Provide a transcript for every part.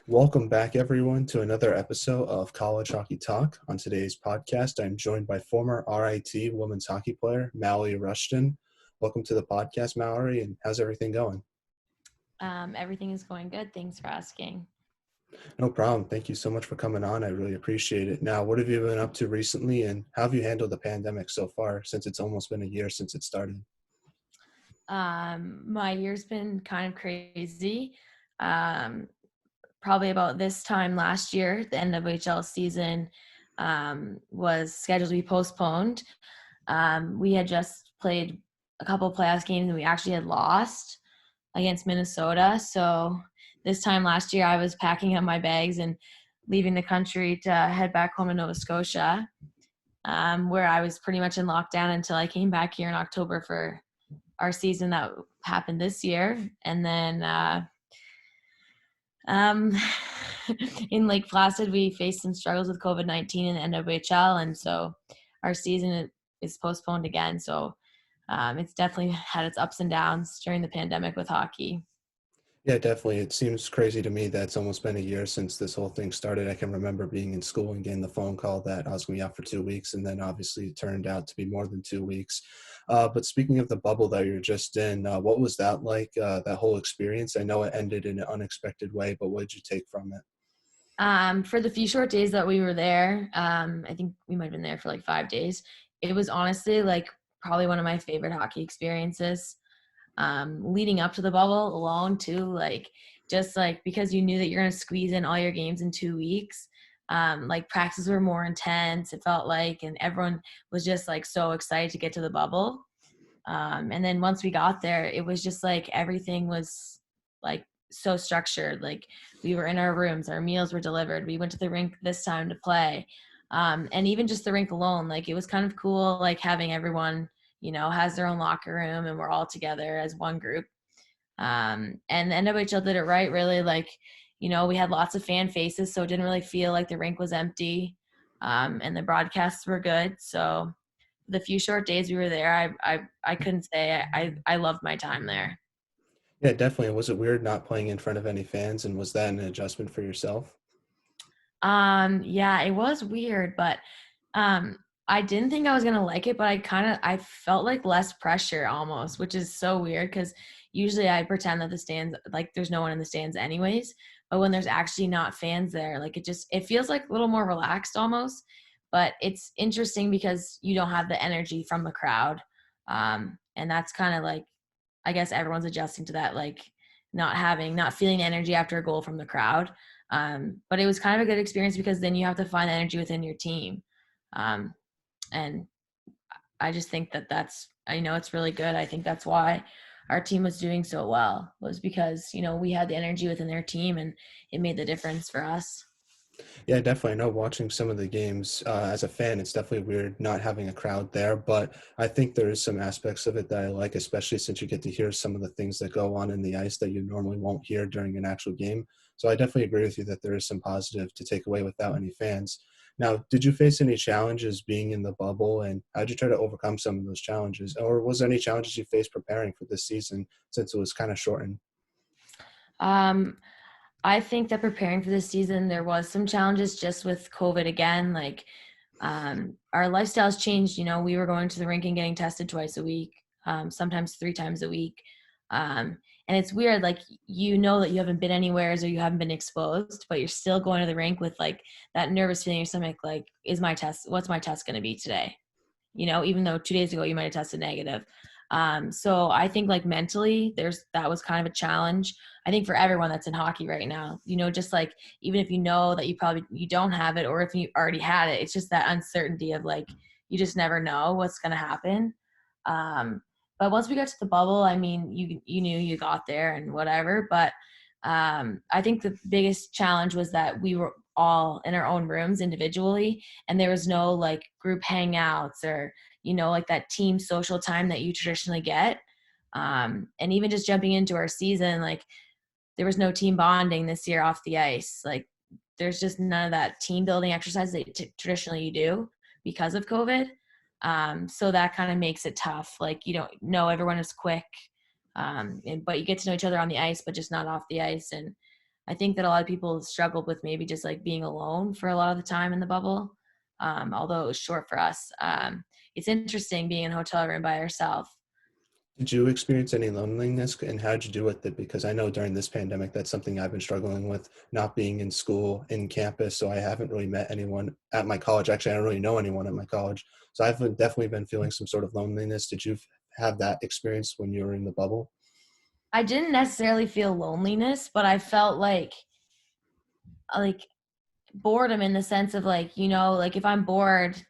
Welcome back, everyone, to another episode of College Hockey Talk. On today's podcast, I'm joined by former RIT women's hockey player, Mallory Rushton. Welcome to the podcast, Mallory, and how's everything going? Everything is going good. Thanks for asking. No problem. Thank you so much for coming on. I really appreciate it. Now, what have you been up to recently, and how have you handled the pandemic so far since it's almost been a year since it started? My year's been kind of crazy. Um, Probably about this time last year, the NWHL season was scheduled to be postponed. We had just played a couple of playoffs games and we actually had lost against Minnesota. So this time last year, I was packing up my bags and leaving the country to head back home to Nova Scotia, where I was pretty much in lockdown until I came back here in October for our season that happened this year. And then um, in Lake Placid, we faced some struggles with COVID-19 in the NWHL. And so our season is postponed again. So it's definitely had its ups and downs during the pandemic with hockey. Yeah, definitely. It seems crazy to me that it's almost been a year since this whole thing started. I can remember being in school and getting the phone call that I was going to be out for 2 weeks, and then obviously it turned out to be more than 2 weeks. But speaking of the bubble that you're just in, what was that like, that whole experience? I know it ended in an unexpected way, but what did you take from it? For the few short days that we were there, I think we might have been there for like 5 days. It was honestly like probably one of my favorite hockey experiences. Leading up to the bubble alone too, like just like because you knew that you're going to squeeze in all your games in 2 weeks. Like practices were more intense, it felt like, and everyone was just like so excited to get to the bubble. And then once we got there, it was just like everything was like so structured. Like we were in our rooms, our meals were delivered, we went to the rink this time to play. And even just the rink alone, like it was kind of cool, like having everyone, has their own locker room and we're all together as one group. And the NWHL did it right, really. Like, we had lots of fan faces, so it didn't really feel like the rink was empty. And the broadcasts were good. So the few short days we were there, I couldn't say I loved my time there. Yeah, definitely. Was it weird not playing in front of any fans, and was that an adjustment for yourself? Yeah, it was weird, but I didn't think I was gonna like it, but I felt like less pressure almost, which is so weird because usually I pretend that the stands, like there's no one in the stands anyways. But when there's actually not fans there, like it feels like a little more relaxed almost. But it's interesting because you don't have the energy from the crowd. And that's kind of like, I guess everyone's adjusting to that, like not feeling energy after a goal from the crowd. But it was kind of a good experience because then you have to find energy within your team. Um, and I just think I know it's really good. I think that's why our team was doing so well, was because, we had the energy within their team and it made the difference for us. Yeah, definitely. I know watching some of the games as a fan, it's definitely weird not having a crowd there. But I think there is some aspects of it that I like, especially since you get to hear some of the things that go on in the ice that you normally won't hear during an actual game. So I definitely agree with you that there is some positive to take away without any fans. Now, did you face any challenges being in the bubble, and how did you try to overcome some of those challenges? Or was there any challenges you faced preparing for this season since it was kind of shortened? Um, I think that preparing for this season, there was some challenges just with COVID again. Like, our lifestyles changed. We were going to the rink and getting tested twice a week, sometimes 3 times a week. And it's weird, like, that you haven't been anywhere or you haven't been exposed, but you're still going to the rink with like that nervous feeling in your stomach, like, what's my test going to be today? Even though 2 days ago you might have tested negative. So I think like mentally that was kind of a challenge. I think for everyone that's in hockey right now, just like, even if you know that you don't have it, or if you already had it, it's just that uncertainty of like, you just never know what's going to happen. Um, but once we got to the bubble, I mean, you knew you got there and whatever, but I think the biggest challenge was that we were all in our own rooms individually, and there was no like group hangouts or like that team social time that you traditionally get. And even just jumping into our season, like there was no team bonding this year off the ice. Like there's just none of that team building exercise that traditionally you do because of COVID. So that kind of makes it tough. Like, you don't know, everyone is quick, but you get to know each other on the ice, but just not off the ice. And I think that a lot of people struggled with maybe just like being alone for a lot of the time in the bubble. Although it was short for us. It's interesting being in a hotel room by yourself. Did you experience any loneliness, and how did you deal with it? Because I know during this pandemic, that's something I've been struggling with, not being in school, in campus. So I haven't really met anyone at my college. Actually, I don't really know anyone at my college. So definitely been feeling some sort of loneliness. Did you have that experience when you were in the bubble? I didn't necessarily feel loneliness, but I felt like boredom in the sense of like, like if I'm bored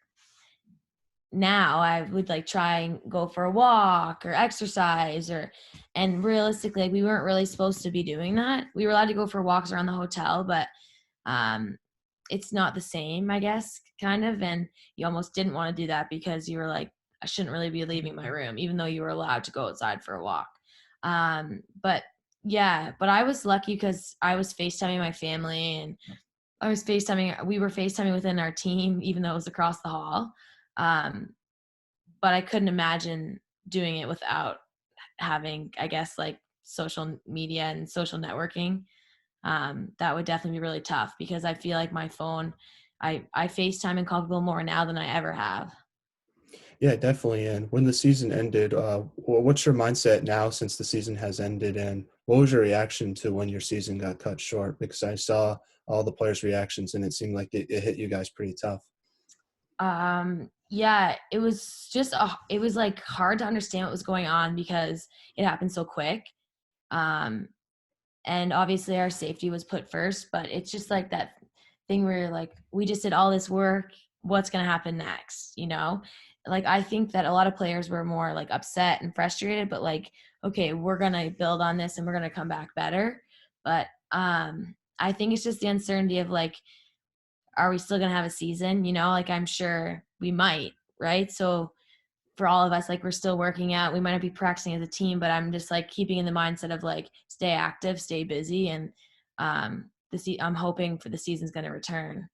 now, I would like try and go for a walk or exercise and realistically, like, we weren't really supposed to be doing that. We were allowed to go for walks around the hotel, but um it's not the same, I guess, kind of. And you almost didn't want to do that because you were like, I shouldn't really be leaving my room, even though you were allowed to go outside for a walk. But yeah, but I was lucky because I was FaceTiming my family and we were FaceTiming within our team, even though it was across the hall. Um, but I couldn't imagine doing it without having, I guess, like social media and social networking. That would definitely be really tough because I feel like my phone, I FaceTime and call people more now than I ever have. Yeah, definitely. And when the season ended, what's your mindset now since the season has ended? And what was your reaction to when your season got cut short? Because I saw all the players' reactions, and it seemed like it hit you guys pretty tough. Yeah, it was just, it was like hard to understand what was going on because it happened so quick. Um, and obviously our safety was put first, but it's just like that thing where like we just did all this work, what's going to happen next, like I think that a lot of players were more like upset and frustrated, but like, okay, we're going to build on this and we're going to come back better. But I think it's just the uncertainty of like, are we still going to have a season, like I'm sure we might, right? So for all of us, like we're still working out, we might not be practicing as a team, but I'm just like keeping in the mindset of like stay active, stay busy, and I'm hoping for the season's going to return.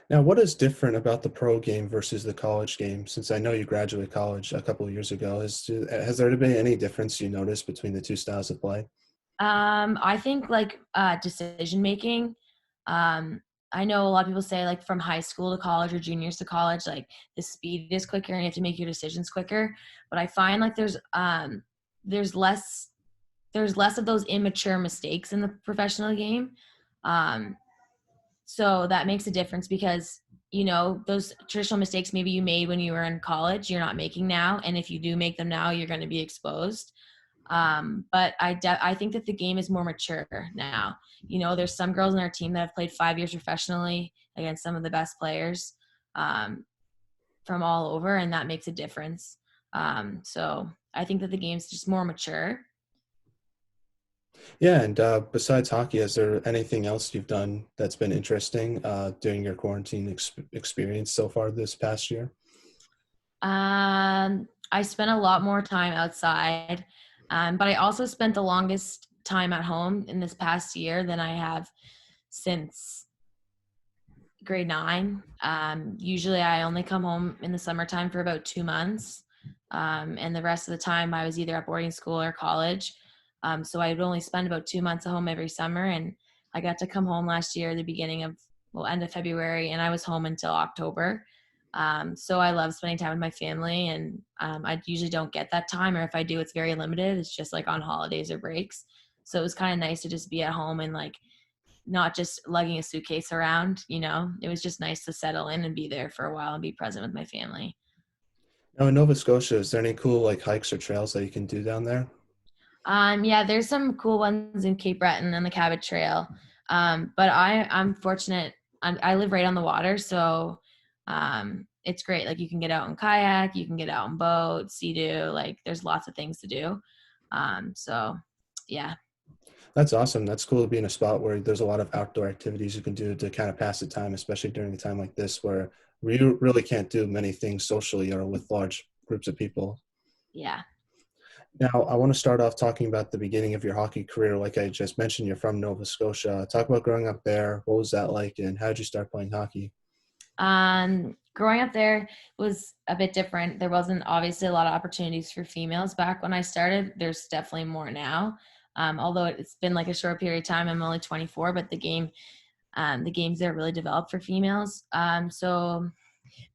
Now, what is different about the pro game versus the college game? Since I know you graduated college a couple of years ago, has there been any difference you noticed between the two styles of play? I think like decision making. Um, I know a lot of people say like from high school to college or juniors to college, like the speed is quicker and you have to make your decisions quicker. But I find like there's less there's less of those immature mistakes in the professional game. Um, so that makes a difference because those traditional mistakes maybe you made when you were in college, you're not making now, and if you do make them now, you're going to be exposed. But I think that the game is more mature now. There's some girls in our team that have played 5 years professionally against some of the best players um, from all over, and that makes a difference. So I think that the game's just more mature. Yeah, and besides hockey, is there anything else you've done that's been interesting during your quarantine experience so far this past year? I spent a lot more time outside, but I also spent the longest time at home in this past year than I have since grade 9. Usually I only come home in the summertime for about 2 months. And the rest of the time I was either at boarding school or college. So I would only spend about 2 months at home every summer. And I got to come home last year, the beginning of, end of February, and I was home until October. So I love spending time with my family, and I usually don't get that time, or if I do, it's very limited. It's just like on holidays or breaks. So it was kind of nice to just be at home and like not just lugging a suitcase around. It was just nice to settle in and be there for a while and be present with my family. Now, in Nova Scotia, is there any cool like hikes or trails that you can do down there? Yeah, there's some cool ones in Cape Breton and the Cabot Trail. But I'm fortunate. I live right on the water, so it's great. Like you can get out in kayak, you can get out in boat, sea-doo. Like there's lots of things to do. So yeah, That's awesome. That's cool to be in a spot where there's a lot of outdoor activities you can do to kind of pass the time, especially during a time like this where we really can't do many things socially or with large groups of people. yeah. Now, I want to start off talking about the beginning of your hockey career. Like I just mentioned, you're from Nova Scotia. Talk about growing up there. What was that like, and how did you start playing hockey? Growing up there was a bit different. There wasn't obviously a lot of opportunities for females back when I started. There's definitely more now. Although it's been like a short period of time, I'm only 24, but the games there really developed for females. So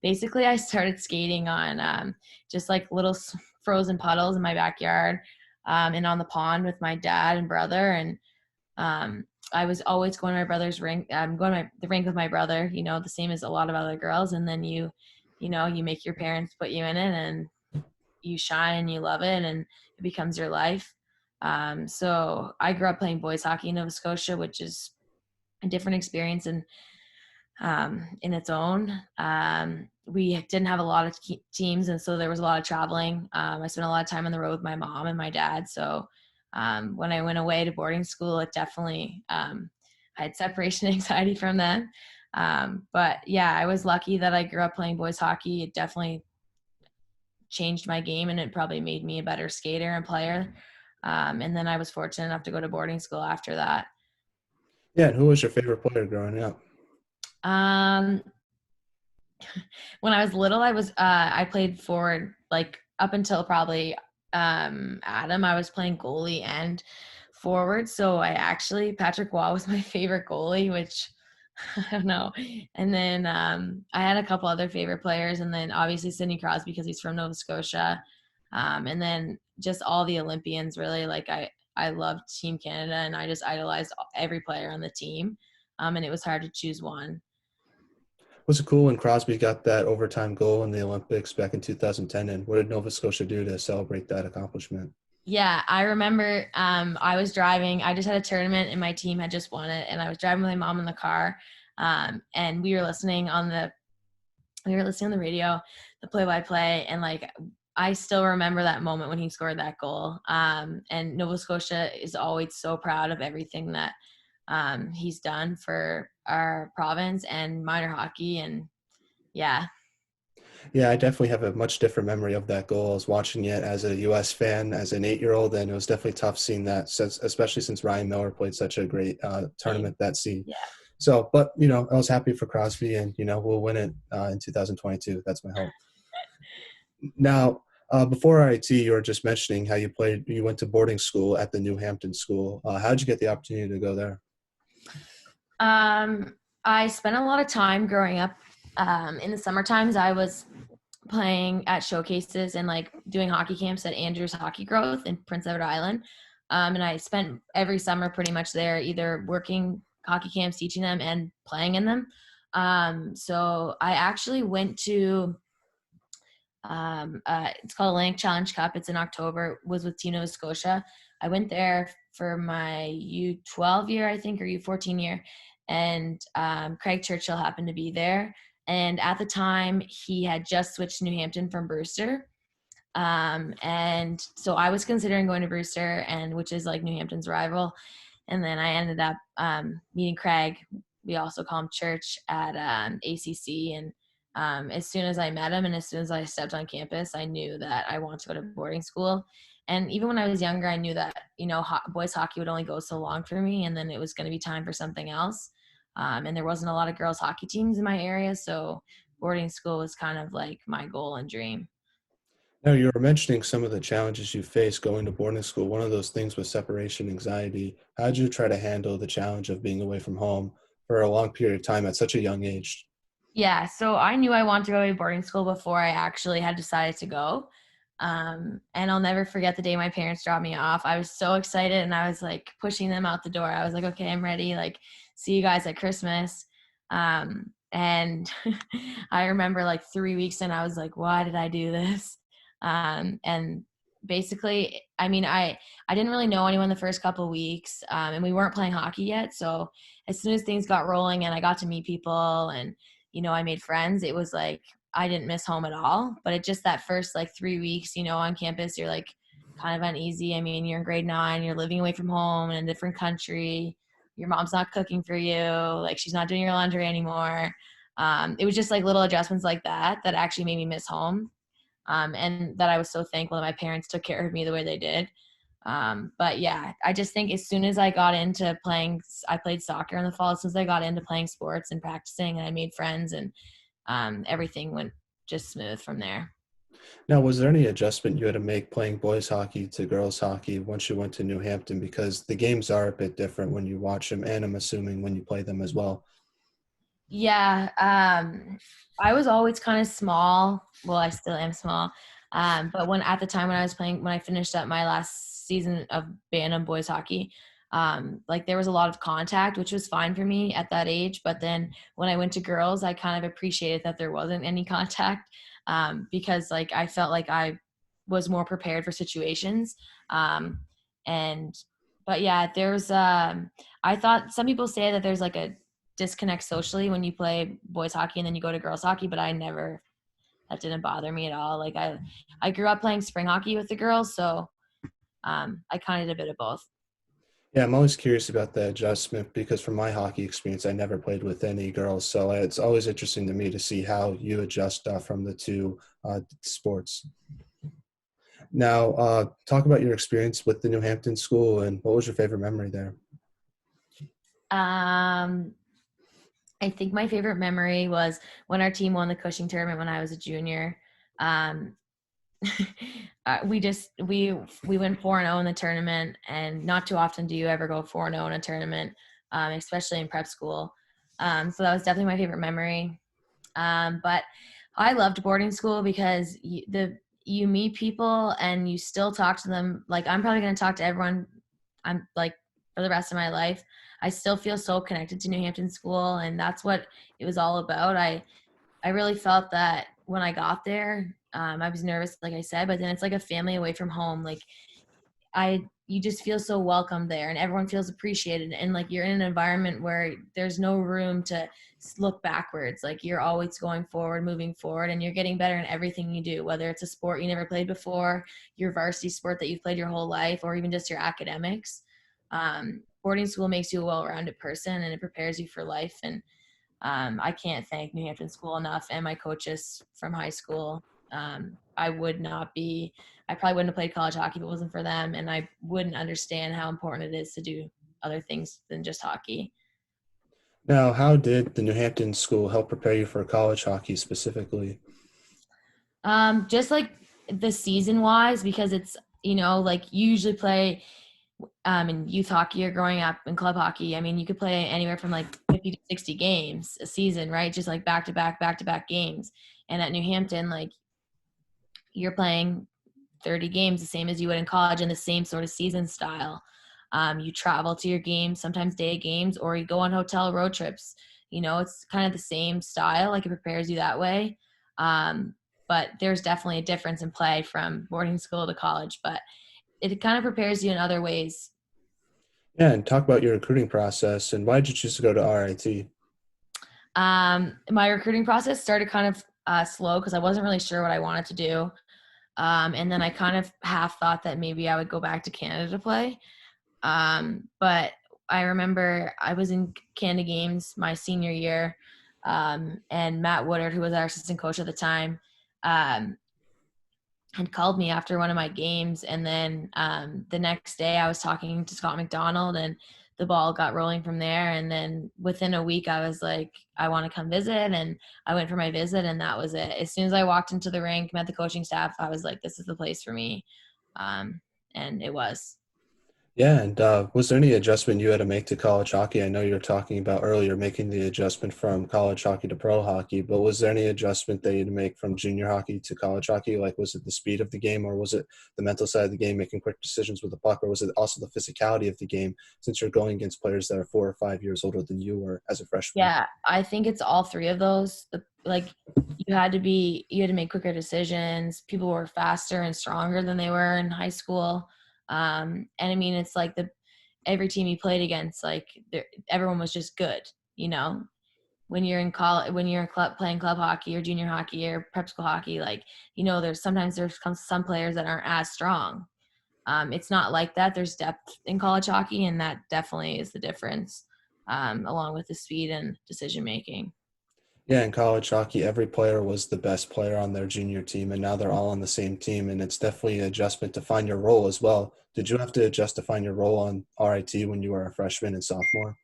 basically I started skating on just like little frozen puddles in my backyard, and on the pond with my dad and brother. And I was always going to my brother's rink, going to the rink with my brother, the same as a lot of other girls. And then you make your parents put you in it, and you shine and you love it, and it becomes your life. So I grew up playing boys hockey in Nova Scotia, which is a different experience in its own. We didn't have a lot of teams, and so there was a lot of traveling. I spent a lot of time on the road with my mom and my dad. So when I went away to boarding school, it definitely I had separation anxiety from them. But yeah, I was lucky that I grew up playing boys hockey. It definitely changed my game, and it probably made me a better skater and player. And then I was fortunate enough to go to boarding school after that. Yeah, and who was your favorite player growing up? Um, when I was little, I played forward, like up until probably Adam. I was playing goalie and forward. So Patrick Waugh was my favorite goalie, which I don't know. And then I had a couple other favorite players, and then obviously Sidney Crosby because he's from Nova Scotia. And then just all the Olympians, really. Like I loved Team Canada, and I just idolized every player on the team. And it was hard to choose one. Was it cool when Crosby got that overtime goal in the Olympics back in 2010? And what did Nova Scotia do to celebrate that accomplishment? Yeah, I remember I was driving. I just had a tournament and my team had just won it. And I was driving with my mom in the car. And we were listening on the radio, the play-by-play. And like, I still remember that moment when he scored that goal. And Nova Scotia is always so proud of everything that he's done for our province and minor hockey. And yeah. Yeah, I definitely have a much different memory of that goal. I was watching it as a U.S. fan, as an 8-year-old, and it was definitely tough seeing that, especially since Ryan Miller played such a great tournament that season. Yeah. So, but, I was happy for Crosby, and, we'll win it in 2022. That's my hope. Now, before RIT, you were just mentioning how you went to boarding school at the New Hampton school. How did you get the opportunity to go there? I spent a lot of time growing up. In the summer times, I was playing at showcases and like doing hockey camps at Andrews Hockey Growth in Prince Edward Island. And I spent every summer pretty much there, either working hockey camps, teaching them, and playing in them. So I actually went to it's called Atlantic Challenge Cup. It's in October. It was with Team Nova Scotia. I went there for my U12 year, I think, or U14 year, and Craig Churchill happened to be there. And at the time, he had just switched to New Hampton from Brewster. And so I was considering going to Brewster, and which is like New Hampton's rival. And then I ended up meeting Craig. We also call him Church at ACC. And as soon as I met him and as soon as I stepped on campus, I knew that I wanted to go to boarding school. And even when I was younger, I knew that, boys hockey would only go so long for me, and then it was going to be time for something else. And there wasn't a lot of girls hockey teams in my area. So boarding school was kind of like my goal and dream. Now, you were mentioning some of the challenges you faced going to boarding school. One of those things was separation anxiety. How did you try to handle the challenge of being away from home for a long period of time at such a young age? Yeah, so I knew I wanted to go to boarding school before I actually had decided to go. And I'll never forget the day my parents dropped me off. I was so excited, and I was like pushing them out the door. I was like, okay, I'm ready. Like, see you guys at Christmas. And I remember like 3 weeks in, I was like, why did I do this? And basically, I mean, I didn't really know anyone the first couple of weeks, and we weren't playing hockey yet. So as soon as things got rolling and I got to meet people and, I made friends, it was like I didn't miss home at all. But it just that first like 3 weeks, on campus, you're like kind of uneasy. I mean, you're in grade 9, you're living away from home in a different country. Your mom's not cooking for you. Like, she's not doing your laundry anymore. It was just like little adjustments like that actually made me miss home. And that I was so thankful that my parents took care of me the way they did. But yeah, I just think as soon as I got into playing, I played soccer in the fall. As soon as I got into playing sports and practicing, and I made friends, and everything went just smooth from there. Now, was there any adjustment you had to make playing boys hockey to girls hockey once you went to New Hampton? Because the games are a bit different when you watch them, and I'm assuming when you play them as well. Yeah, I was always kind of small. Well, I still am small. But when at the time when I was playing, when I finished up my last season of Bantam boys hockey, like there was a lot of contact, which was fine for me at that age. But then when I went to girls, I kind of appreciated that there wasn't any contact, because like I felt like I was more prepared for situations. Um, and but yeah, there's I thought some people say that there's like a disconnect socially when you play boys hockey and then you go to girls hockey, but I never, that didn't bother me at all. Like I grew up playing spring hockey with the girls, so I kind of did a bit of both. Yeah, I'm always curious about the adjustment because from my hockey experience, I never played with any girls. So it's always interesting to me to see how you adjust from the two sports. Now, talk about your experience with the New Hampton school and what was your favorite memory there? Um, I think my favorite memory was when our team won the Cushing tournament when I was a junior. Um, we went 4-0 in the tournament, and not too often do you ever go 4-0 in a tournament, especially in prep school. So that was definitely my favorite memory. But I loved boarding school because you meet people and you still talk to them. Like I'm probably going to talk to everyone I'm like for the rest of my life. I still feel so connected to New Hampton school, and that's what it was all about. I really felt that when I got there, I was nervous, like I said, but then it's like a family away from home. Like you just feel so welcome there, and everyone feels appreciated, and like you're in an environment where there's no room to look backwards. Like you're always going forward, moving forward, and you're getting better in everything you do, whether it's a sport you never played before, your varsity sport that you've played your whole life, or even just your academics. Boarding school makes you a well-rounded person, and it prepares you for life. And I can't thank New Hampton School enough and my coaches from high school. I would not be, I probably wouldn't have played college hockey if it wasn't for them. And I wouldn't understand how important it is to do other things than just hockey. Now, how did the New Hampton school help prepare you for college hockey specifically? Just like the season wise, because it's, like you usually play in youth hockey or growing up in club hockey. I mean, you could play anywhere from like 50 to 60 games a season, right? Just like back to back games. And at New Hampton, like you're playing 30 games, the same as you would in college, in the same sort of season style. You travel to your games, sometimes day games, or you go on hotel road trips. It's kind of the same style, like it prepares you that way. But there's definitely a difference in play from boarding school to college, but it kind of prepares you in other ways. Yeah, and talk about your recruiting process and why did you choose to go to RIT? My recruiting process started kind of slow because I wasn't really sure what I wanted to do. And then I kind of half thought that maybe I would go back to Canada to play. But I remember I was in Canada games my senior year, and Matt Woodard, who was our assistant coach at the time, um, had called me after one of my games. And then the next day I was talking to Scott McDonald, and the ball got rolling from there. And then within a week I was like, I want to come visit. And I went for my visit, and that was it. As soon as I walked into the rink, met the coaching staff, I was like, this is the place for me. And it was. Yeah, and was there any adjustment you had to make to college hockey? I know you were talking about earlier making the adjustment from college hockey to pro hockey, but was there any adjustment that you had to make from junior hockey to college hockey? Like, was it the speed of the game, or was it the mental side of the game, making quick decisions with the puck, or was it also the physicality of the game since you're going against players that are 4 or 5 years older than you were as a freshman? Yeah, I think it's all three of those. Like you had to make quicker decisions. People were faster and stronger than they were in high school. And I mean, it's like every team you played against, like everyone was just good. You know, when you're in college, when you're in club playing club hockey or junior hockey or prep school hockey, like there's some players that aren't as strong. It's not like that. There's depth in college hockey, and that definitely is the difference, along with the speed and decision making. Yeah, in college hockey, every player was the best player on their junior team, and now they're all on the same team, and it's definitely an adjustment to find your role as well. Did you have to adjust to find your role on RIT when you were a freshman and sophomore?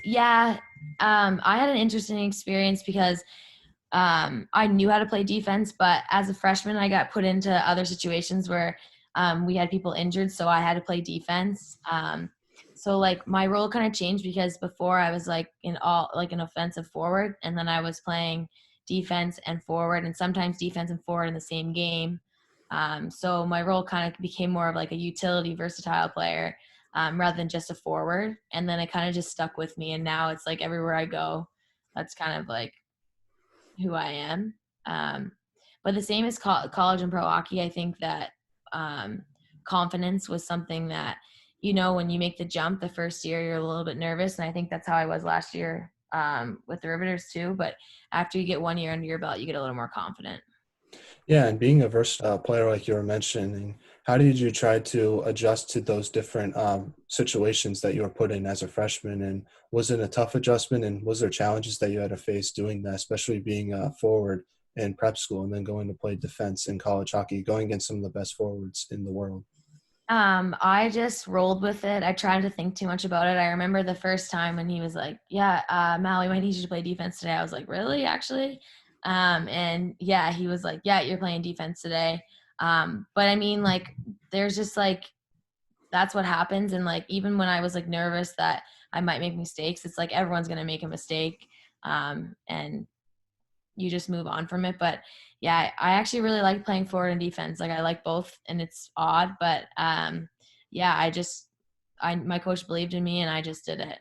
Yeah, I had an interesting experience because I knew how to play defense, but as a freshman, I got put into other situations where we had people injured, so I had to play defense. So like my role kind of changed because before I was like an offensive forward, and then I was playing defense and forward, and sometimes defense and forward in the same game. So my role kind of became more of like a utility, versatile player rather than just a forward. And then it kind of just stuck with me, and now it's like everywhere I go, that's kind of like who I am. Um, but the same as college and pro hockey, I think that confidence was something that, when you make the jump the first year, you're a little bit nervous. And I think that's how I was last year with the Riveters too. But after you get 1 year under your belt, you get a little more confident. Yeah, and being a versatile player like you were mentioning, how did you try to adjust to those different situations that you were put in as a freshman? And was it a tough adjustment? And was there challenges that you had to face doing that, especially being a forward in prep school and then going to play defense in college hockey, going against some of the best forwards in the world? I just rolled with it. I tried to think too much about it. I remember the first time when he was like, "Yeah, Mal, we might need you to play defense today." I was like, "Really? Actually?" And yeah, he was like, "Yeah, you're playing defense today." But I mean, like, there's just like that's what happens. And like, even when I was like nervous that I might make mistakes, it's like everyone's gonna make a mistake, and you just move on from it. But yeah, I actually really like playing forward and defense. Like I like both, and it's odd, but yeah, my coach believed in me, and I just did it.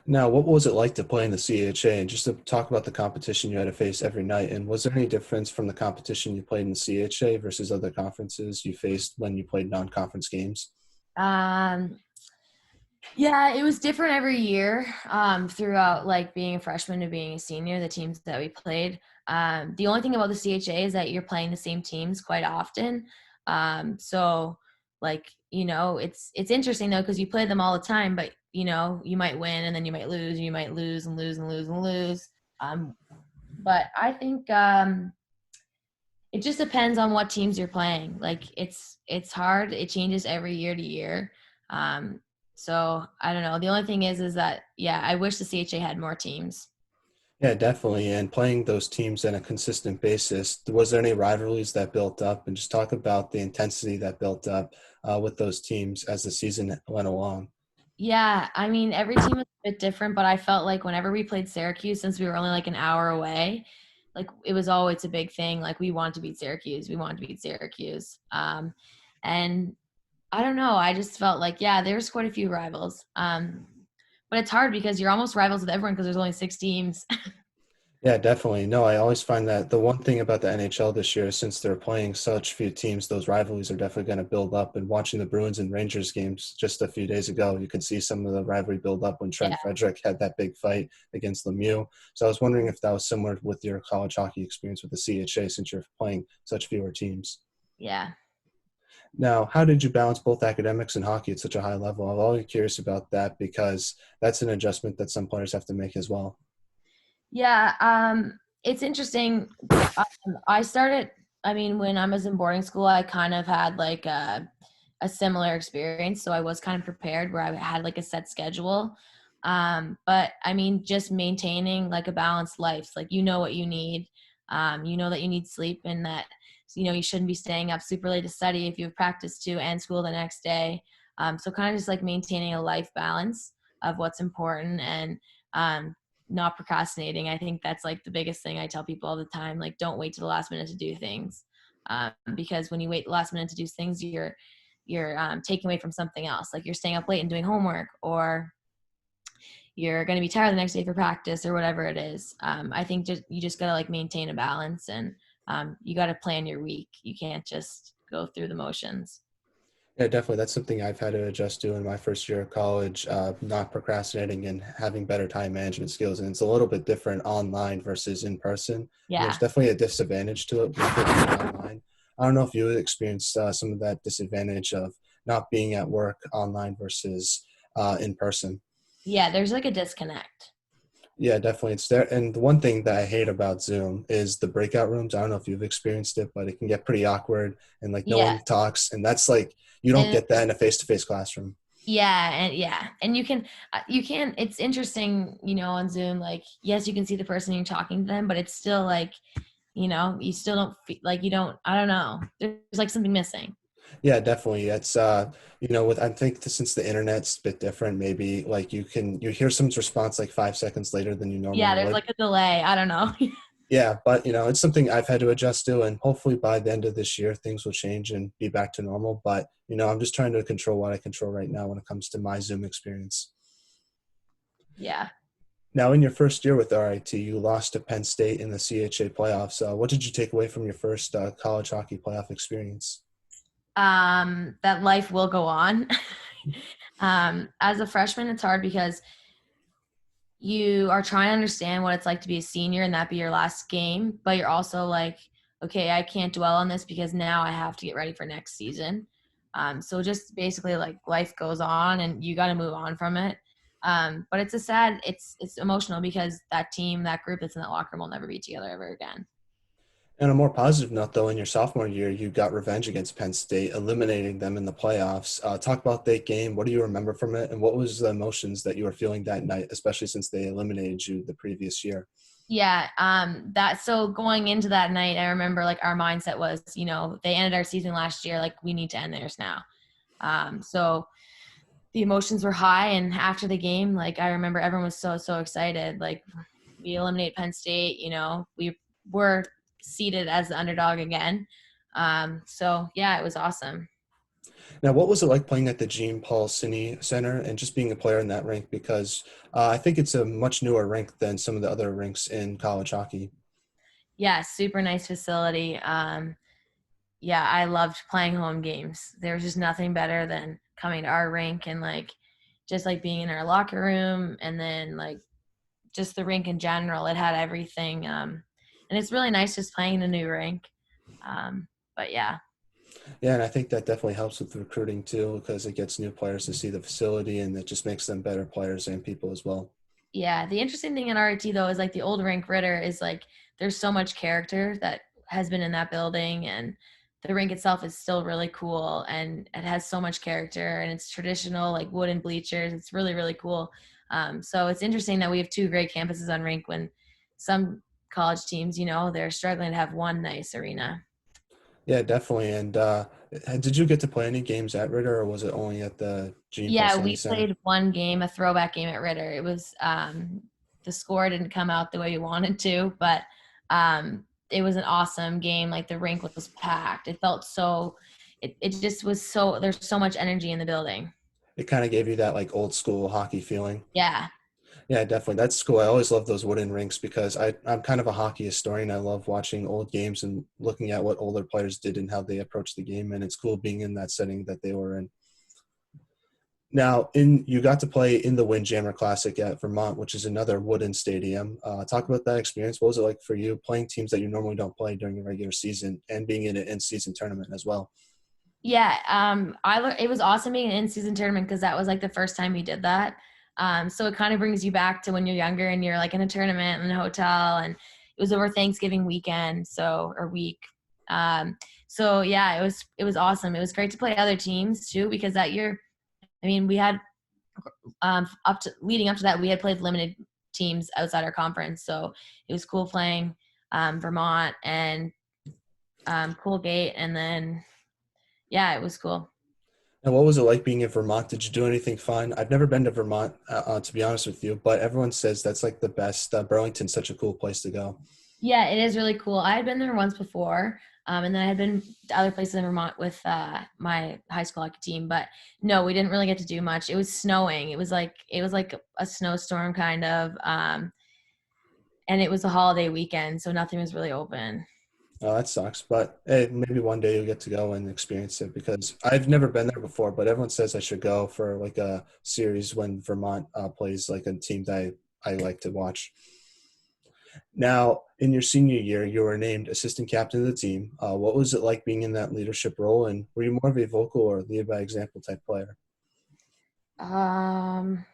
Now, what was it like to play in the CHA? And just to talk about the competition you had to face every night, and was there any difference from the competition you played in the CHA versus other conferences you faced when you played non-conference games? Um, Yeah, it was different every year throughout like being a freshman to being a senior, the teams that we played. The only thing about the CHA is that you're playing the same teams quite often. So like, it's interesting though, because you play them all the time, but you might win and then you might lose, and you might lose and lose and lose and lose. Um, but I think it just depends on what teams you're playing. Like it's hard. It changes every year to year. Um, so I don't know. The only thing is that yeah, I wish the CHA had more teams. Yeah, definitely. And playing those teams on a consistent basis, was there any rivalries that built up? And just talk about the intensity that built up with those teams as the season went along. Yeah, I mean every team was a bit different, but I felt like whenever we played Syracuse, since we were only like an hour away, like it was always a big thing. Like we wanted to beat Syracuse. We wanted to beat Syracuse. And I don't know. I just felt like, yeah, there's quite a few rivals. But it's hard because you're almost rivals with everyone because there's only 6 teams. Yeah, definitely. No, I always find that the one thing about the NHL this year, since they're playing such few teams, those rivalries are definitely going to build up. And watching the Bruins and Rangers games just a few days ago, you could see some of the rivalry build up when Yeah, Trent Frederick had that big fight against Lemieux. So I was wondering if that was similar with your college hockey experience with the CHA, since you're playing such fewer teams. yeah. Now, how did you balance both academics and hockey at such a high level? I'm always curious about that because that's an adjustment that some players have to make as well. Yeah, it's interesting. I started, I mean, when I was in boarding school, I kind of had like a similar experience. So I was kind of prepared where I had like a set schedule. But I mean, just maintaining like a balanced life, like you know what you need. You know that you need sleep, and that you shouldn't be staying up super late to study if you have practice too and school the next day. So kind of just like maintaining a life balance of what's important, and um, not procrastinating. I think that's like the biggest thing I tell people all the time. Like, don't wait to the last minute to do things, because when you wait the last minute to do things, you're taking away from something else. Like you're staying up late and doing homework, or you're going to be tired the next day for practice, or whatever it is. I think you just got to like maintain a balance, and you got to plan your week. You can't just go through the motions. Yeah, definitely. That's something I've had to adjust to in my first year of college, not procrastinating and having better time management skills. And it's a little bit different online versus in person. And there's Yeah. definitely a disadvantage to it with it being online. I don't know if you experienced some of that disadvantage of not being at work online versus in person. Yeah. There's like a disconnect. Yeah, definitely. It's there. And the one thing that I hate about Zoom is the breakout rooms. I don't know if you've experienced it, but it can get pretty awkward and like no Yeah. one talks. And that's like, you don't And get that in a face to face classroom. And you can, it's interesting, on Zoom, like, yes, you can see the person you're talking to them, but it's still like, you still don't feel like, you don't, I don't know, there's like something missing. Yeah, definitely. It's with I think since the internet's a bit different, maybe like you hear someone's response like 5 seconds later than you normally Yeah, there's would. like a delay, I don't know. Yeah, but it's something I've had to adjust to, and hopefully by the end of this year things will change and be back to normal. But I'm just trying to control what I control right now when it comes to my Zoom experience. Yeah. Now, in your first year with RIT, you lost to Penn State in the CHA playoffs. What did you take away from your first college hockey playoff experience? That life will go on. As a freshman, it's hard because you are trying to understand what it's like to be a senior and that be your last game, but you're also like, okay, I can't dwell on this because now I have to get ready for next season. So just basically like life goes on and you got to move on from it. But it's emotional because that team, that group that's in that locker room will never be together ever again. On a more positive note, though, in your sophomore year, you got revenge against Penn State, eliminating them in the playoffs. Talk about that game. What do you remember from it? And what was the emotions that you were feeling that night, especially since they eliminated you the previous year? Yeah, that so going into that night, I remember like our mindset was, they ended our season last year, like we need to end theirs now. So the emotions were high, and after the game, like I remember everyone was so excited. Like we eliminate Penn State, we were seated as the underdog again. So yeah, it was awesome. Now, what was it like playing at the Jean Paul Cine Center and just being a player in that rink? Because I think it's a much newer rink than some of the other rinks in college hockey. Yeah, super nice facility. Yeah, I loved playing home games. There was just nothing better than coming to our rink and like just like being in our locker room, and then like just the rink in general. It had everything. And it's really nice just playing in a new rink. But yeah. Yeah, and I think that definitely helps with recruiting too, because it gets new players to see the facility and it just makes them better players and people as well. Yeah, the interesting thing in RIT though is like the old rink Ritter is like there's so much character that has been in that building, and the rink itself is still really cool and it has so much character, and it's traditional like wooden bleachers. It's really cool. So it's interesting that we have two great campuses on rink when some college teams, they're struggling to have one nice arena. Yeah, definitely. And did you get to play any games at Ritter, or was it only at the Jean Paul Yeah, Cine we Center? played one game, a throwback game at Ritter. It was the score didn't come out the way we wanted to, but it was an awesome game. Like the rink was packed. It felt so it just was so there's so much energy in the building. It kind of gave you that like old school hockey feeling. Yeah. Yeah, definitely. That's cool. I always love those wooden rinks because I'm kind of a hockey historian. I love watching old games and looking at what older players did and how they approached the game. And it's cool being in that setting that they were in. Now, you got to play in the Windjammer Classic at Vermont, which is another wooden stadium. Talk about that experience. What was it like for you playing teams that you normally don't play during the regular season and being in an in-season tournament as well? Yeah, it was awesome being an in-season tournament because that was like the first time we did that. So it kind of brings you back to when you're younger and you're like in a tournament in a hotel, and it was over Thanksgiving weekend, or week. So yeah, it was awesome. It was great to play other teams too because that year, I mean, we had up to leading up to that, we had played limited teams outside our conference, so it was cool playing Vermont and Colgate, and then yeah, it was cool. And what was it like being in Vermont? Did you do anything fun? I've never been to Vermont, to be honest with you, but everyone says that's like the best. Burlington's such a cool place to go. Yeah, it is really cool. I had been there once before, and then I had been to other places in Vermont with my high school hockey team. But no, we didn't really get to do much. It was snowing. It was like a snowstorm kind of, and it was a holiday weekend, so nothing was really open. Oh, that sucks. But hey, maybe one day you'll get to go and experience it because I've never been there before, but everyone says I should go for like a series when Vermont plays like a team that I like to watch. Now, in your senior year, you were named assistant captain of the team. What was it like being in that leadership role? And were you more of a vocal or lead by example type player? Um,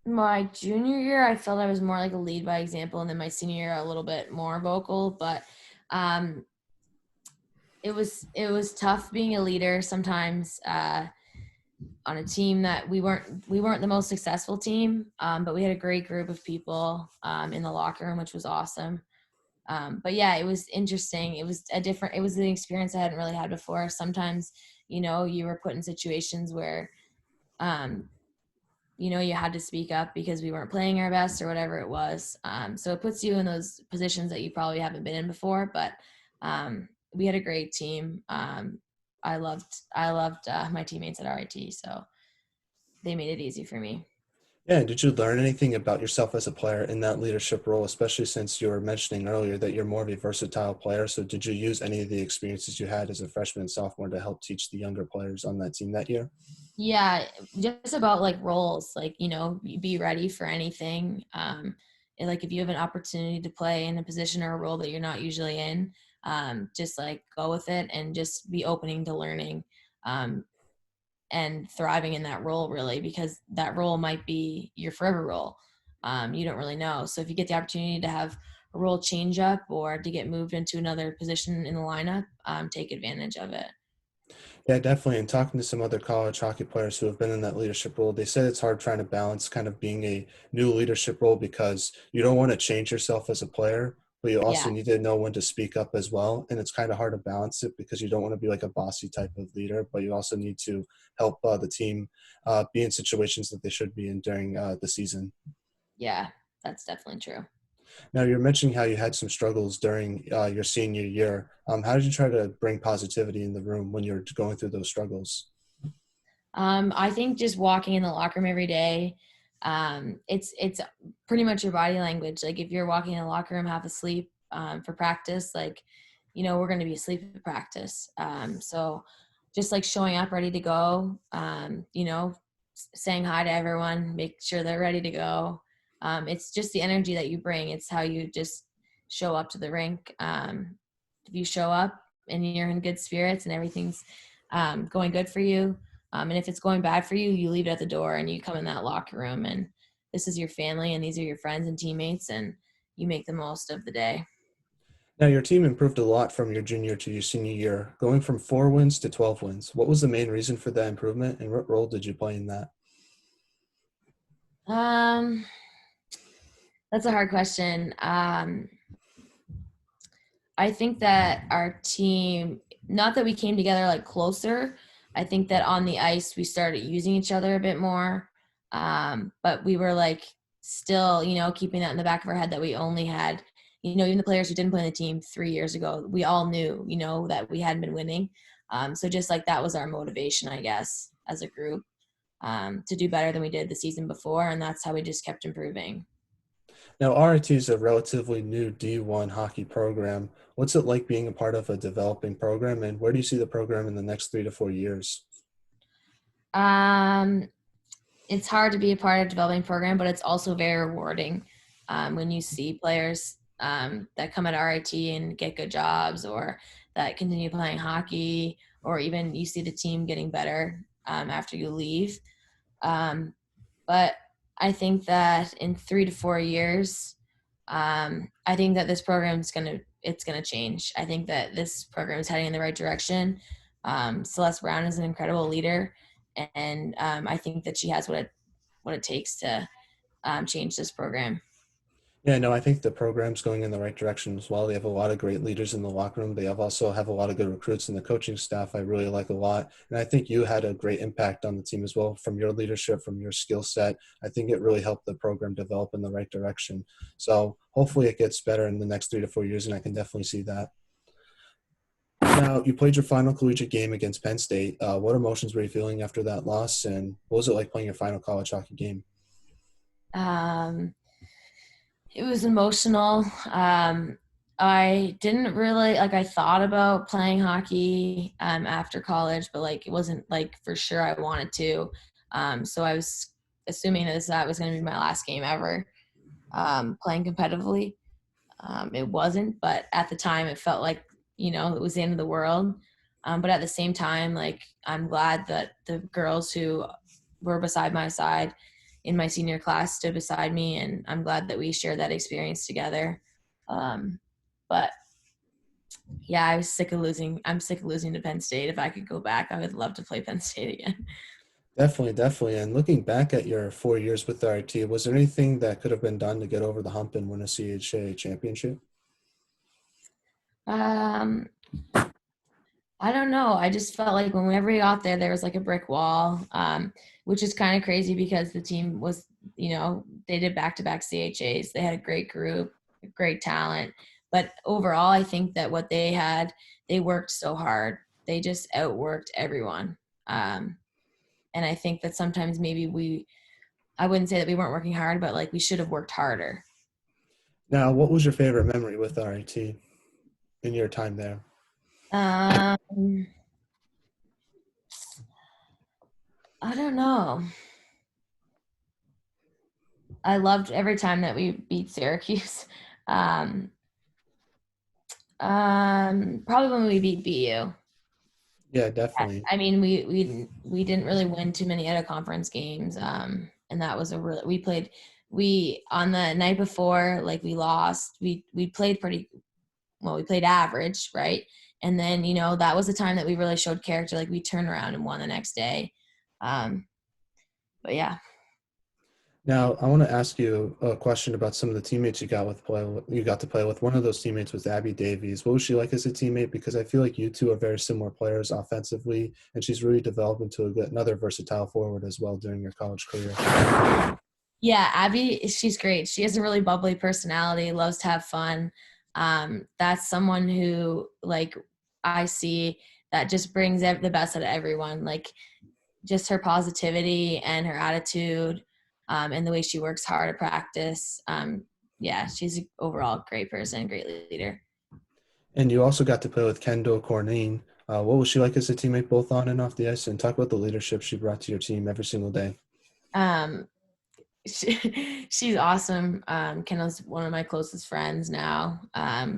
my junior year, I felt I was more like a lead by example, and then my senior year, a little bit more vocal. But um, it was tough being a leader sometimes. on a team that we weren't the most successful team, but we had a great group of people in the locker room, which was awesome. But yeah, it was interesting. It was an experience I hadn't really had before. Sometimes, you were put in situations where, um, you had to speak up because we weren't playing our best or whatever it was. So it puts you in those positions that you probably haven't been in before. But we had a great team. I loved my teammates at RIT, so they made it easy for me. Yeah, and did you learn anything about yourself as a player in that leadership role, especially since you were mentioning earlier that you're more of a versatile player? So did you use any of the experiences you had as a freshman and sophomore to help teach the younger players on that team that year? Yeah, just about like roles, like, be ready for anything. And like if you have an opportunity to play in a position or a role that you're not usually in, just like go with it and just be opening to learning, um, and thriving in that role really, because that role might be your forever role. You don't really know. So if you get the opportunity to have a role change up or to get moved into another position in the lineup, take advantage of it. Yeah, definitely. And talking to some other college hockey players who have been in that leadership role, they said it's hard trying to balance kind of being a new leadership role because you don't want to change yourself as a player, but you Yeah. also need to know when to speak up as well. And it's kind of hard to balance it because you don't want to be like a bossy type of leader, but you also need to help the team be in situations that they should be in during the season. Yeah, that's definitely true. Now, you're mentioning how you had some struggles during your senior year. How did you try to bring positivity in the room when you're going through those struggles? I think just walking in the locker room every day, it's pretty much your body language. Like if you're walking in the locker room half asleep for practice, like we're going to be asleep at practice. So just like showing up ready to go, saying hi to everyone, make sure they're ready to go. It's just the energy that you bring. It's how you just show up to the rink. If you show up and you're in good spirits and everything's going good for you, and if it's going bad for you, you leave it at the door and you come in that locker room, and this is your family and these are your friends and teammates, and you make the most of the day. Now, your team improved a lot from your junior to your senior year, going from 4 wins to 12 wins. What was the main reason for that improvement, and what role did you play in that? Um, that's a hard question. I think that our team, not that we came together like closer, I think that on the ice we started using each other a bit more. But we were like still, keeping that in the back of our head that we only had, even the players who didn't play in the team 3 years ago, we all knew, that we hadn't been winning. So just like that was our motivation, I guess, as a group, to do better than we did the season before. And that's how we just kept improving. Now, RIT is a relatively new D1 hockey program. What's it like being a part of a developing program, and where do you see the program in the next 3 to 4 years? Um, it's hard to be a part of a developing program, but it's also very rewarding when you see players that come at RIT and get good jobs, or that continue playing hockey, or even you see the team getting better after you leave. Um, but I think that in 3 to 4 years, I think that this program is gonna change. I think that this program is heading in the right direction. Celeste Brown is an incredible leader, and I think that she has what it takes to change this program. Yeah, no, I think the program's going in the right direction as well. They have a lot of great leaders in the locker room. They also have a lot of good recruits in the coaching staff I really like a lot. And I think you had a great impact on the team as well from your leadership, from your skill set. I think it really helped the program develop in the right direction. So hopefully it gets better in the next 3 to 4 years, and I can definitely see that. Now, you played your final collegiate game against Penn State. What emotions were you feeling after that loss, and what was it like playing your final college hockey game? Um, it was emotional. I didn't really like. I thought about playing hockey after college, but like it wasn't like for sure I wanted to. So I was assuming that was going to be my last game ever playing competitively. It wasn't, but at the time it felt like, it was the end of the world. But at the same time, like I'm glad that the girls who were beside my side in my senior class stood beside me, and I'm glad that we shared that experience together. Um, but yeah, I was sick of losing. I'm sick of losing to Penn State. If I could go back, I would love to play Penn State again. Definitely, definitely. And looking back at your 4 years with the RIT, was there anything that could have been done to get over the hump and win a CHA championship? Um, I don't know. I just felt like whenever we got there, there was like a brick wall, which is kind of crazy because the team was, they did back-to-back CHAs. They had a great group, great talent. But overall, I think that what they had, they worked so hard. They just outworked everyone. Um, and I think that sometimes maybe I wouldn't say that we weren't working hard, but like we should have worked harder. Now, what was your favorite memory with RIT in your time there? Um, I don't know. I loved every time that we beat Syracuse. Um, Probably when we beat BU. Yeah, definitely. I mean, we didn't really win too many out of conference games, and that was a really we on the night before, like we lost. We played pretty well. We played average, right? And then that was the time that we really showed character. Like we turned around and won the next day. Um, but yeah. Now, I want to ask you a question about some of the teammates you got to play with. One of those teammates was Abby Davies. What was she like as a teammate? Because I feel like you two are very similar players offensively, and she's really developed into another versatile forward as well during your college career. Yeah, Abby, she's great. She has a really bubbly personality, loves to have fun. That's someone who, like, I see that just brings the best out of everyone. Like, just her positivity and her attitude, and the way she works hard at practice. Yeah, she's an overall great person, great leader. And you also got to play with Kendall Cornine. What was she like as a teammate, both on and off the ice? And talk about the leadership she brought to your team every single day. Um, she's awesome. Kendall's one of my closest friends now.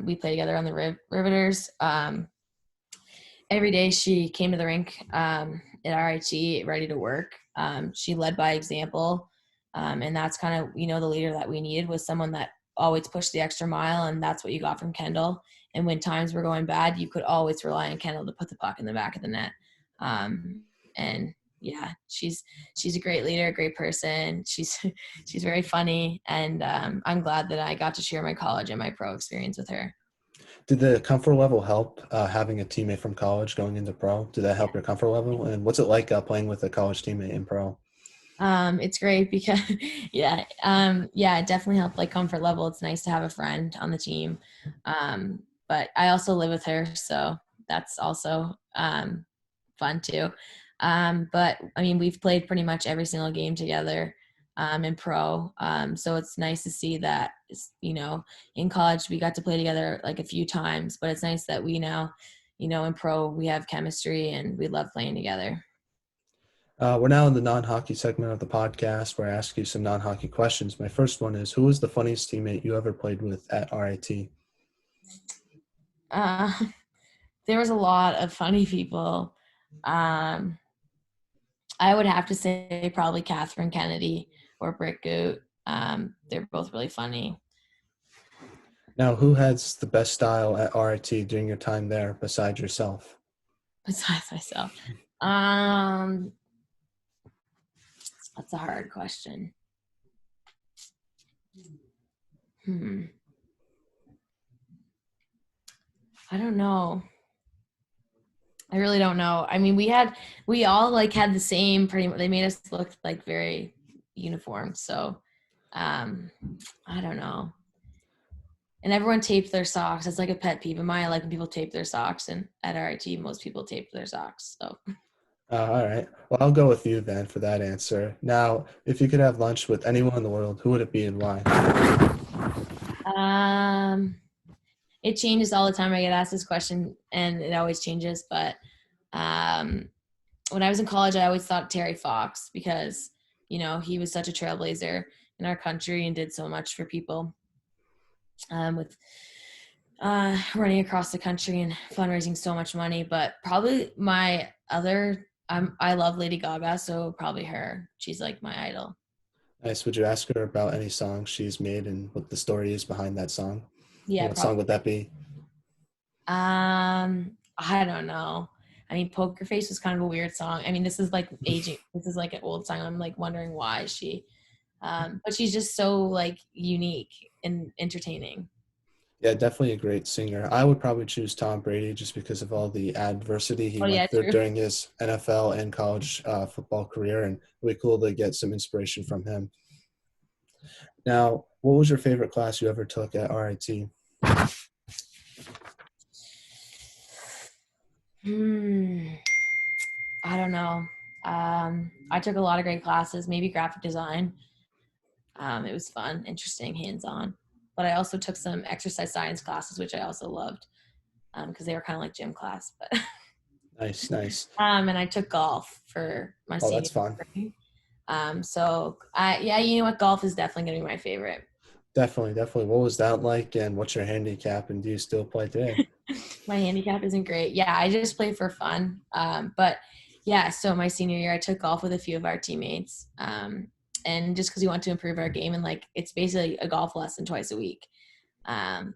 We play together on the Riveters. Every day she came to the rink at RIT ready to work. She led by example, and that's kind of the leader that we needed was someone that always pushed the extra mile, and that's what you got from Kendall. And when times were going bad, you could always rely on Kendall to put the puck in the back of the net. And yeah, she's a great leader, a great person. She's very funny, and I'm glad that I got to share my college and my pro experience with her. Did the comfort level help having a teammate from college going into pro? Did that help your comfort level? And what's it like playing with a college teammate in pro? It's great because yeah, it definitely helped like comfort level. It's nice to have a friend on the team. But I also live with her, so that's also fun too. But I mean, we've played pretty much every single game together in pro. So it's nice to see that, in college we got to play together like a few times, but it's nice that we now, in pro we have chemistry and we love playing together. We're now in the non-hockey segment of the podcast where I ask you some non-hockey questions. My first one is, who was the funniest teammate you ever played with at RIT? Uh, there was a lot of funny people. Um, I would have to say probably Catherine Kennedy or Britt Goot. They're both really funny. Now, who has the best style at RIT during your time there besides yourself? Besides myself. Um, that's a hard question. Hmm. I don't know. I really don't know. I mean, we all like had the same pretty much. They made us look like very uniform. So, um, I don't know. And everyone taped their socks. It's like a pet peeve of mine. I like when people tape their socks, and at RIT, most people tape their socks. So, All right. Well, I'll go with you then for that answer. Now, if you could have lunch with anyone in the world, who would it be and why? um, it changes all the time. I get asked this question, and it always changes. But um, when I was in college, I always thought Terry Fox because he was such a trailblazer in our country and did so much for people with running across the country and fundraising so much money. But probably my other, I love Lady Gaga, so probably her. She's like my idol. Nice. Would you ask her about any songs she's made and what the story is behind that song? And Yeah, what song probably. would that be? I don't know. I mean, Poker Face was kind of a weird song. I mean, this is like aging. This is like an old song. I'm like wondering why she, but she's just so like unique and entertaining. Yeah, definitely a great singer. I would probably choose Tom Brady just because of all the adversity he Oh went yeah, through true. during his NFL and college football career, and really cool to get some inspiration from him. Now, what was your favorite class you ever took at RIT? Hmm. I don't know. I took a lot of great classes, maybe graphic design. It was fun, interesting, hands-on. But I also took some exercise science classes, which I also loved because they were kind of like gym class. But Nice, nice. and I took golf for my Oh, senior that's fun. spring. So I yeah, you know what, golf is definitely gonna be my favorite. Definitely, definitely. What was that like, and what's your handicap, and do you still play today? My handicap isn't great. Yeah, I just play for fun. But yeah, so my senior year, I took golf with a few of our teammates. And just because we want to improve our game, and like it's basically a golf lesson twice a week. And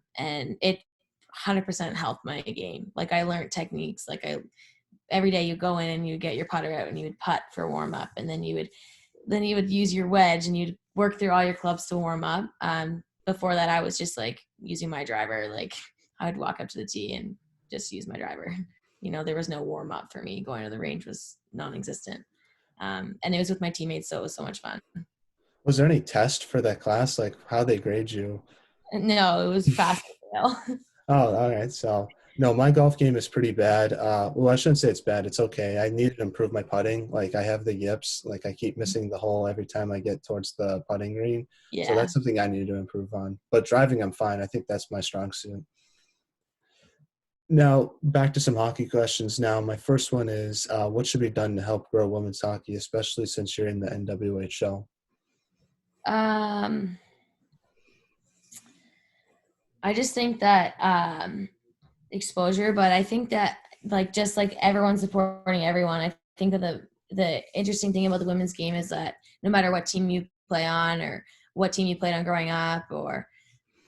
it 100% helped my game. Like I learned techniques. Like I every day you go in and you get your putter out and you would putt for warm up, and then you would use your wedge and you'd work through all your clubs to warm up. Before that, I was just like using my driver. Like I would walk up to the tee and just use my driver. You know, there was no warm up for me. Going to the range was non-existent. And it was with my teammates, so it was so much fun. Was there any test for that class? Like, how they grade you? No, it was fast as fail. Oh, all right. So, no, my golf game is pretty bad. Well, I shouldn't say it's bad. It's okay. I need to improve my putting. Like, I have the yips. Like, I keep missing the hole every time I get towards the putting green. So Yeah. that's something I need to improve on. But driving, I'm fine. I think that's my strong suit. Now, back to some hockey questions. Now, my first one is, what should be done to help grow women's hockey, especially since you're in the NWHL? Um, I just think that exposure, but I think that like just like everyone supporting everyone, I think that the interesting thing about the women's game is that no matter what team you play on or what team you played on growing up or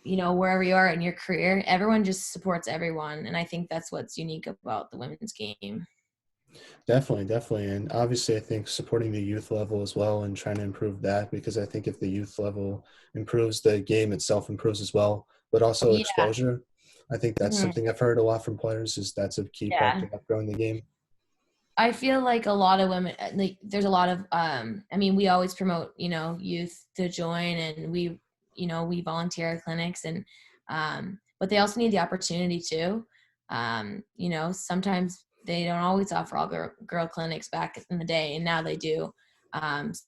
you know wherever you are in your career, everyone just supports everyone, and I think that's what's unique about the women's game. Definitely, definitely. And obviously, I think supporting the youth level as well and trying to improve that because I think if the youth level improves, the game itself improves as well, but also Yeah. exposure. I think that's Mhm. something I've heard a lot from players is that's a key part Yeah. to help growing the game. I feel like a lot of women, like there's a lot of, I mean, we always promote, you know, youth to join and we volunteer at clinics and, but they also need the opportunity too. You know, sometimes they don't always offer all girl clinics back in the day and now they do.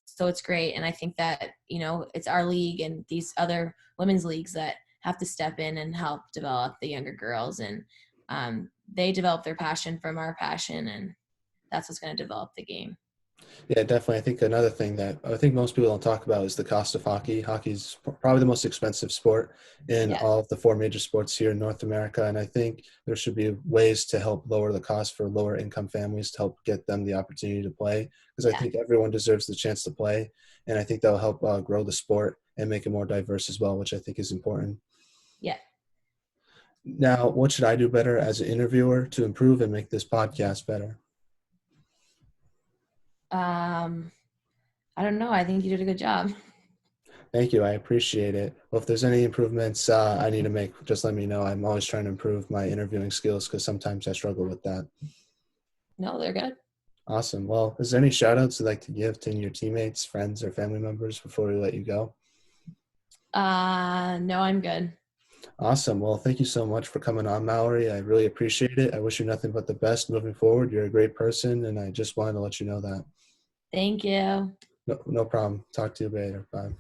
So it's great. And I think that, you know, it's our league and these other women's leagues that have to step in and help develop the younger girls and, they develop their passion from our passion and, that's what's going to develop the game. Yeah, definitely. I think another thing that I think most people don't talk about is the cost of hockey. Hockey's probably the most expensive sport in Yeah, all of the four major sports here in North America. And I think there should be ways to help lower the cost for lower income families to help get them the opportunity to play. Because I yeah, think everyone deserves the chance to play. And I think that'll help grow the sport and make it more diverse as well, which I think is important. yeah. Now, what should I do better as an interviewer to improve and make this podcast better? Um, I don't know. I think you did a good job. Thank you. I appreciate it. Well, if there's any improvements I need to make, just let me know. I'm always trying to improve my interviewing skills because sometimes I struggle with that. No, they're good. Awesome. Well, is there any shout outs you'd like to give to your teammates, friends, or family members before we let you go? No, I'm good. Awesome. Well, thank you so much for coming on, Mallory. I really appreciate it. I wish you nothing but the best moving forward. You're a great person, and I just wanted to let you know that. Thank you. No problem. Talk to you later. Bye.